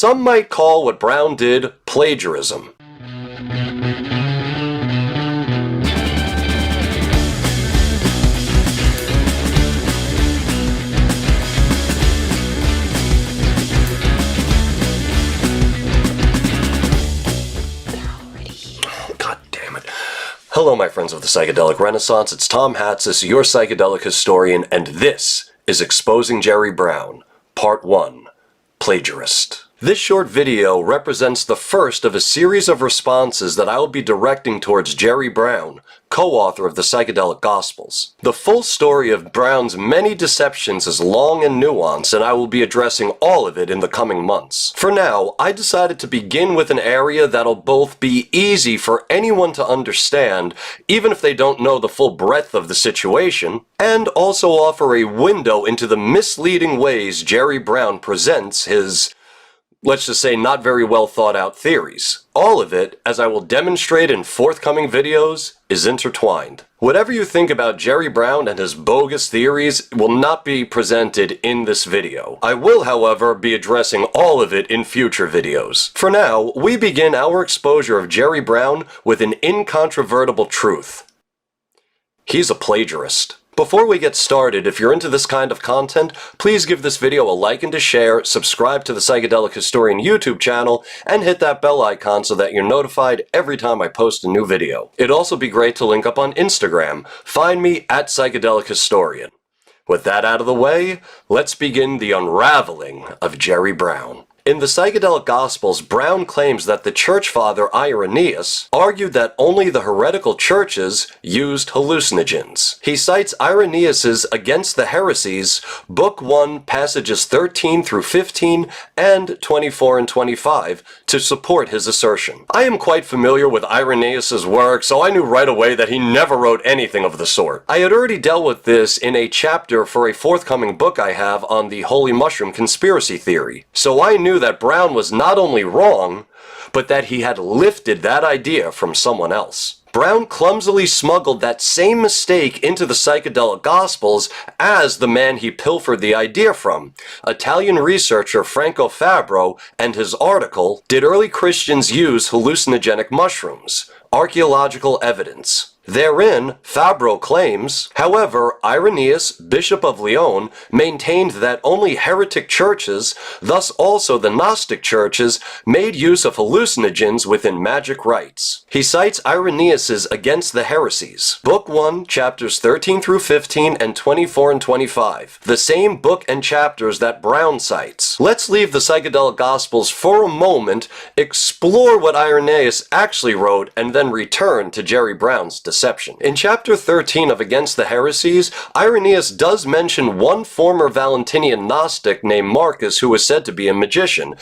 Some might call what Brown did plagiarism. Hello my friends of the Psychedelic Renaissance, it's Tom Hatsis, your psychedelic historian, and this is Exposing Jerry Brown, Part 1, Plagiarist. This short video represents the first of a series of responses that I will be directing towards Jerry Brown, co-author of the Psychedelic Gospels. The full story of Brown's many deceptions is long and nuanced, and I will be addressing all of it in the coming months. For now, I decided to begin with an area that'll both be easy for anyone to understand, even if they don't know the full breadth of the situation, and also offer a window into the misleading ways Jerry Brown presents his, let's just say, not very well thought out theories. All of it, as I will demonstrate in forthcoming videos, is intertwined. Whatever you think about Jerry Brown and his bogus theories will not be presented in this video. I will, however, be addressing all of it in future videos. For now, we begin our exposure of Jerry Brown with an incontrovertible truth. He's a plagiarist. Before we get started, if you're into this kind of content, please give this video a like and a share, subscribe to the Psychedelic Historian YouTube channel, and hit that bell icon so that you're notified every time I post a new video. It'd also be great to link up on Instagram. Find me at Psychedelic Historian. With that out of the way, let's begin the unraveling of Jerry Brown. In the Psychedelic Gospels, Brown claims that the church father Irenaeus argued that only the heretical churches used hallucinogens. He cites Irenaeus's Against the Heresies, Book 1, passages 13 through 15 and 24 and 25 to support his assertion. I am quite familiar with Irenaeus's work, so I knew right away that he never wrote anything of the sort. I had already dealt with this in a chapter for a forthcoming book I have on the Holy Mushroom conspiracy theory, so I knew that Brown was not only wrong, but that he had lifted that idea from someone else. Brown clumsily smuggled that same mistake into the Psychedelic Gospels as the man he pilfered the idea from, Italian researcher Franco Fabro, and his article, Did Early Christians Use Hallucinogenic Mushrooms? Archaeological Evidence. Therein, Fabro claims, however, Irenaeus, Bishop of Lyon, maintained that only heretic churches, thus also the Gnostic churches, made use of hallucinogens within magic rites. He cites Irenaeus's Against the Heresies, Book 1, chapters 13 through 15 and 24 and 25, the same book and chapters that Brown cites. Let's leave the Psychedelic Gospels for a moment, explore what Irenaeus actually wrote, and then return to Jerry Brown's deception. In chapter 13 of Against the Heresies, Irenaeus does mention one former Valentinian Gnostic named Marcus who was said to be a magician.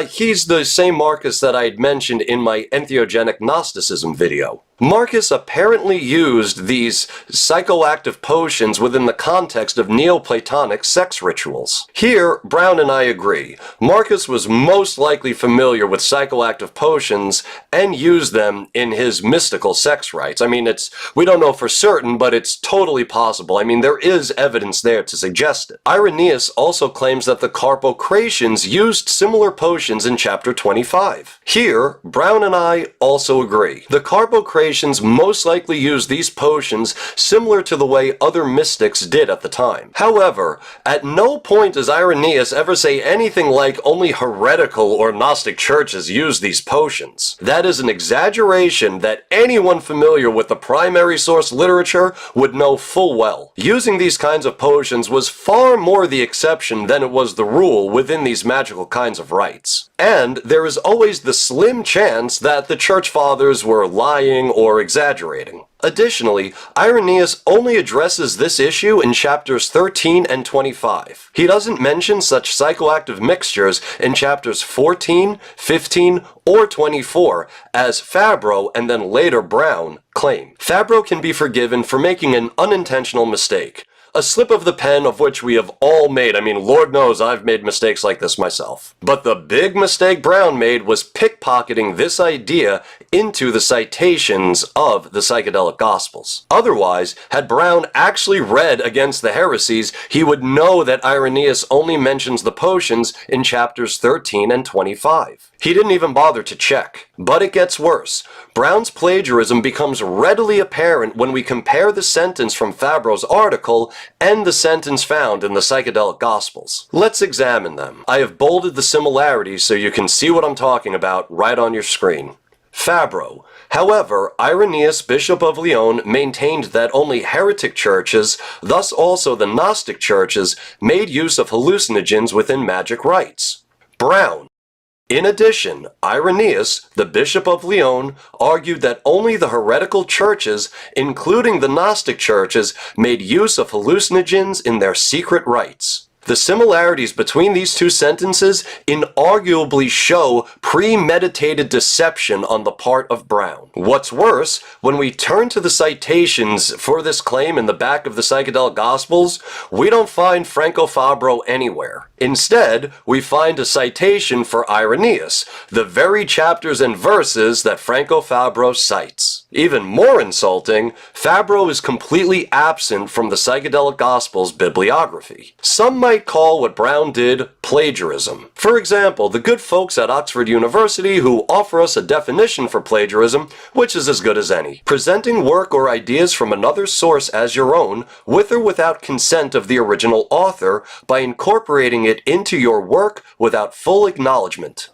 He's the same Marcus that I had mentioned in my entheogenic Gnosticism video. Marcus apparently used these psychoactive potions within the context of Neoplatonic sex rituals. Here, Brown and I agree. Marcus was most likely familiar with psychoactive potions and used them in his mystical sex rites. I mean, we don't know for certain, but it's totally possible. I mean, there is evidence there to suggest it. Irenaeus also claims that the Carpocratians used similar potions in chapter 25. Here, Brown and I also agree. The Carpocratians most likely used these potions similar to the way other mystics did at the time. However, at no point does Irenaeus ever say anything like only heretical or Gnostic churches use these potions. That is an exaggeration that anyone familiar with the primary source literature would know full well. Using these kinds of potions was far more the exception than it was the rule within these magical kinds of rites. And there is always the slim chance that the church fathers were lying or exaggerating. Additionally, Irenaeus only addresses this issue in chapters 13 and 25. He doesn't mention such psychoactive mixtures in chapters 14, 15, or 24, as Fabro and then later Brown claim. Fabro can be forgiven for making an unintentional mistake. a slip of the pen of which we have all made. I mean, Lord knows I've made mistakes like this myself. But the big mistake Brown made was pickpocketing this idea into the citations of the Psychedelic Gospels. Otherwise, had Brown actually read Against the Heresies, he would know that Irenaeus only mentions the potions in chapters 13 and 25. He didn't even bother to check. But it gets worse. Brown's plagiarism becomes readily apparent when we compare the sentence from Fabro's article and the sentence found in the Psychedelic Gospels. Let's examine them. I have bolded the similarities so you can see what I'm talking about right on your screen. Fabro. However, Irenaeus, Bishop of Lyon, maintained that only heretic churches, thus also the Gnostic churches, made use of hallucinogens within magic rites. Brown. In addition, Irenaeus, the Bishop of Lyon, argued that only the heretical churches, including the Gnostic churches, made use of hallucinogens in their secret rites. The similarities between these two sentences inarguably show premeditated deception on the part of Brown. What's worse, when we turn to the citations for this claim in the back of the Psychedelic Gospels, we don't find Franco Fabro anywhere. Instead, we find a citation for Irenaeus, the very chapters and verses that Franco Fabro cites. Even more insulting, Fabro is completely absent from the Psychedelic Gospels bibliography. Some might call what Brown did plagiarism. For example, the good folks at Oxford University who offer us a definition for plagiarism, which is as good as any. Presenting work or ideas from another source as your own, with or without consent of the original author, by incorporating it into your work without full acknowledgement.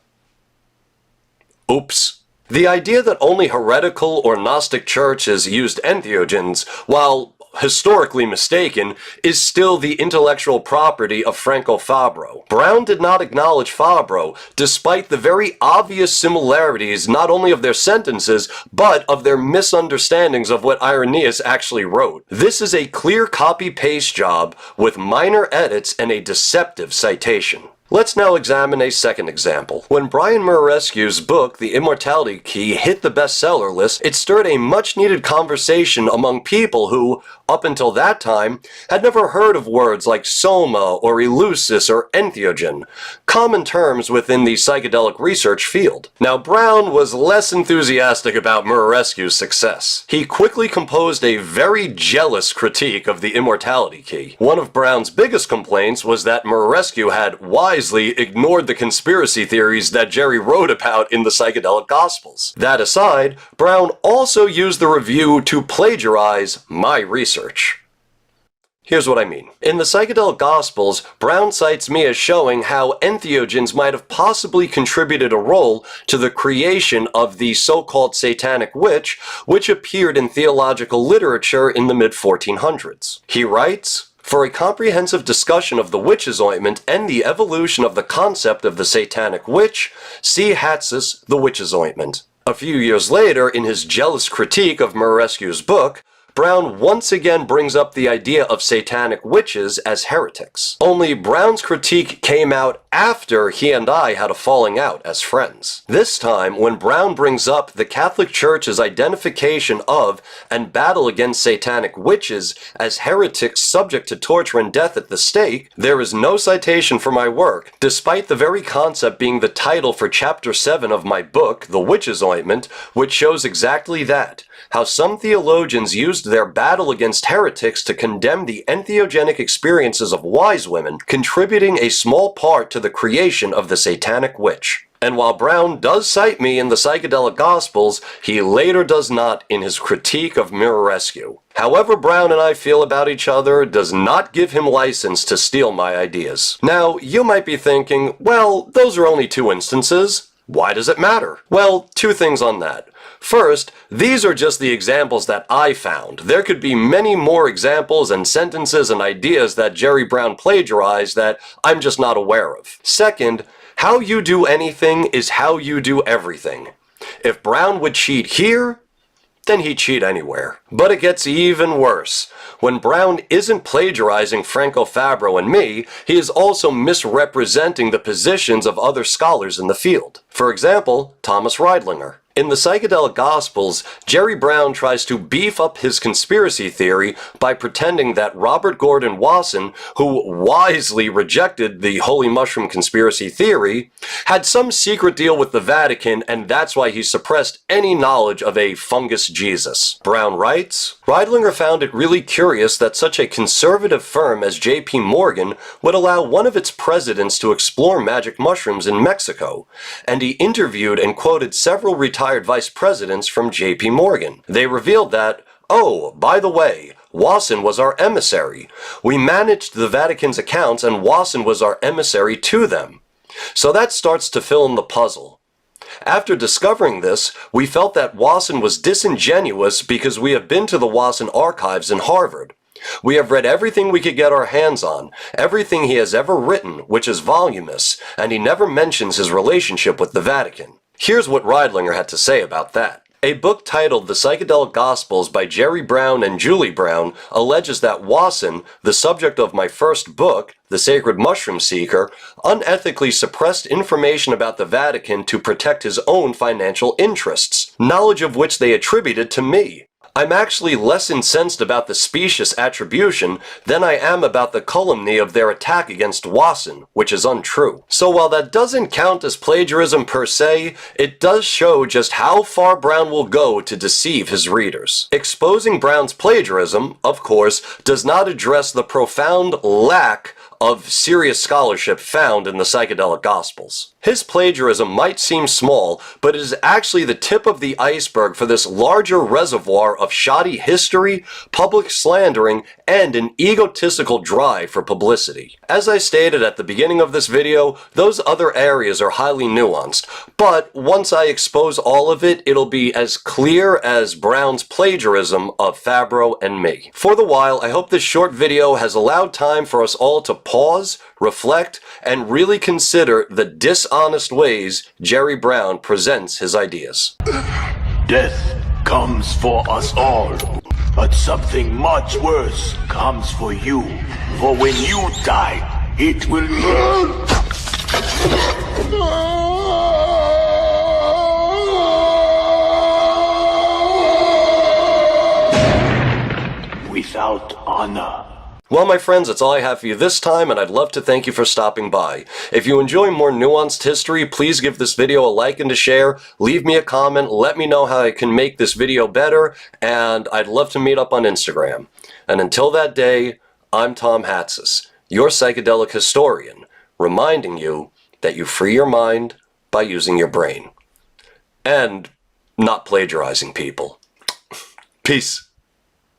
Oops. The idea that only heretical or Gnostic churches used entheogens, while historically mistaken, is still the intellectual property of Franco Fabro. Brown did not acknowledge Fabro, despite the very obvious similarities not only of their sentences, but of their misunderstandings of what Irenaeus actually wrote. This is a clear copy-paste job with minor edits and a deceptive citation. Let's now examine a second example. When Brian Murarescu's book, The Immortality Key, hit the bestseller list, it stirred a much-needed conversation among people who, up until that time, had never heard of words like soma or eleusis or entheogen, common terms within the psychedelic research field. Now, Brown was less enthusiastic about Murarescu's success. He quickly composed a very jealous critique of The Immortality Key. One of Brown's biggest complaints was that Murarescu had wisely ignored the conspiracy theories that Jerry wrote about in the Psychedelic Gospels. That aside, Brown also used the review to plagiarize my research. Here's what I mean. In the Psychedelic Gospels, Brown cites me as showing how entheogens might have possibly contributed a role to the creation of the so-called satanic witch, which appeared in theological literature in the mid-1400s. He writes, "For a comprehensive discussion of the witch's ointment and the evolution of the concept of the satanic witch, see Hatzis, The Witch's Ointment." A few years later, in his jealous critique of Murarescu's book, Brown once again brings up the idea of satanic witches as heretics. Only Brown's critique came out after he and I had a falling out as friends. This time, when Brown brings up the Catholic Church's identification of and battle against satanic witches as heretics subject to torture and death at the stake, there is no citation for my work, despite the very concept being the title for Chapter 7 of my book, The Witch's Ointment, which shows exactly that. How some theologians used their battle against heretics to condemn the entheogenic experiences of wise women, contributing a small part to the creation of the satanic witch. And while Brown does cite me in the Psychedelic Gospels, he later does not in his critique of Murarescu. However Brown and I feel about each other does not give him license to steal my ideas. Now, you might be thinking, well, those are only two instances. Why does it matter? Well, two things on that. First, these are just the examples that I found. There could be many more examples and sentences and ideas that Jerry Brown plagiarized that I'm just not aware of. Second, how you do anything is how you do everything. If Brown would cheat here, then he'd cheat anywhere. But it gets even worse. When Brown isn't plagiarizing Franco Fabro and me, he is also misrepresenting the positions of other scholars in the field. For example, Thomas Reidlinger. In the Psychedelic Gospels, Jerry Brown tries to beef up his conspiracy theory by pretending that Robert Gordon Wasson, who wisely rejected the holy mushroom conspiracy theory, had some secret deal with the Vatican, and that's why he suppressed any knowledge of a fungus Jesus. Brown writes, Reidlinger found it really curious that such a conservative firm as J.P. Morgan would allow one of its presidents to explore magic mushrooms in Mexico, and he interviewed and quoted several retired vice presidents from J.P. Morgan. They revealed that, oh, by the way, Wasson was our emissary. We managed the Vatican's accounts and Wasson was our emissary to them. So that starts to fill in the puzzle. After discovering this, we felt that Wasson was disingenuous because we have been to the Wasson archives in Harvard. We have read everything we could get our hands on, everything he has ever written, which is voluminous, and he never mentions his relationship with the Vatican. Here's what Reidlinger had to say about that. A book titled The Psychedelic Gospels by Jerry Brown and Julie Brown alleges that Wasson, the subject of my first book, The Sacred Mushroom Seeker, unethically suppressed information about the Vatican to protect his own financial interests, knowledge of which they attributed to me. I'm actually less incensed about the specious attribution than I am about the calumny of their attack against Wasson, which is untrue. So while that doesn't count as plagiarism per se, it does show just how far Brown will go to deceive his readers. Exposing Brown's plagiarism, of course, does not address the profound lack of serious scholarship found in the Psychedelic Gospels. His plagiarism might seem small, but it is actually the tip of the iceberg for this larger reservoir of shoddy history, public slandering, and an egotistical drive for publicity. As I stated at the beginning of this video, those other areas are highly nuanced, but once I expose all of it, it'll be as clear as Brown's plagiarism of Fabro and me. For the while, I hope this short video has allowed time for us all to pause, reflect, and really consider the dishonest ways Jerry Brown presents his ideas. Death comes for us all, but something much worse comes for you. For when you die, it will be without honor. Well, my friends, that's all I have for you this time, and I'd love to thank you for stopping by. If you enjoy more nuanced history, please give this video a like and a share, leave me a comment, let me know how I can make this video better, and I'd love to meet up on Instagram. And until that day, I'm Tom Hatsis, your psychedelic historian, reminding you that you free your mind by using your brain. And not plagiarizing people. Peace.